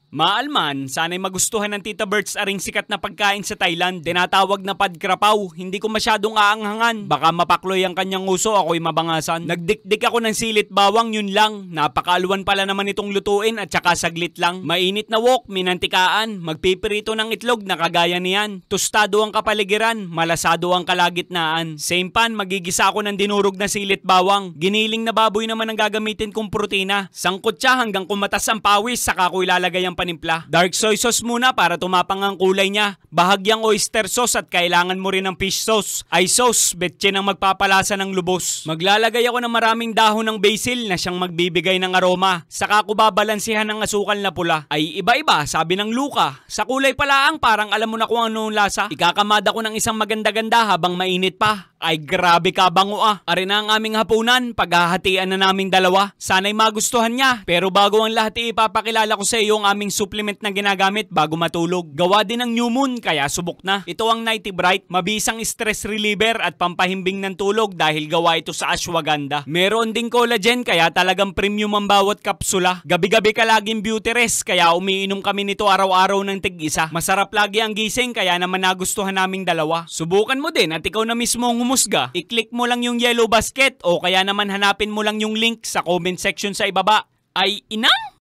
Maalman, sana'y magustuhan ng Tita Berts aring sikat na pagkain sa Thailand. Tinatawag na padkrapaw. Hindi ko masyadong aanghangan. Baka mapakloy ang kanyang uso, ako'y mabangasan. Nagdikdik ako ng silit bawang, yun lang. Napakaaluan pala naman itong lutuin at saka saglit lang. Mainit na wok, minantikaan. Magpipirito ng itlog na kagaya niyan. Tostado ang kapaligiran, malasado ang kalagitnaan. Same pan, magigisa ako ng dinurog na silit bawang. Giniling na baboy naman ang gagamitin kong protina. Sangkot siya hanggang kumatas ang pawis, saka ko ilalagay ang panimpla. Dark soy sauce muna para tumapang ang kulay niya. Bahagyang oyster sauce at kailangan mo rin ng fish sauce. Ay sauce, betche ang magpapalasa ng lubos. Maglalagay ako ng maraming dahon ng basil na siyang magbibigay ng aroma. Saka ko babalansihan ng asukal na pula. Ay iba-iba, sabi ng Luka. Sa kulay palaang parang alam mo na kung anong lasa. Ikakamada ko ng isang maganda-ganda habang mainit pa. Ay grabe ka bango ah. Ari na ang aming hapunan, paghahatian na naming dalawa. Sana'y magustuhan niya. Pero bago ang lahat ipapakilala ko sa iyo ang aming supplement na ginagamit bago matulog. Gawa din ng New Moon kaya subok na. Ito ang Nighty Bright, mabisang stress reliever at pampahimbing ng tulog dahil gawa ito sa ashwagandha. Meron ding collagen kaya talagang premium ang bawat kapsula. Gabi-gabi ka laging beauty rest kaya umiinom kami nito araw-araw ng tig-isa. Masarap lagi ang gising kaya naman nagustuhan naming dalawa. Subukan mo din at ikaw na mismo ang humusga. I-click mo lang yung yellow basket o kaya naman hanapin mo lang yung link sa comment section sa ibaba. Ay inang!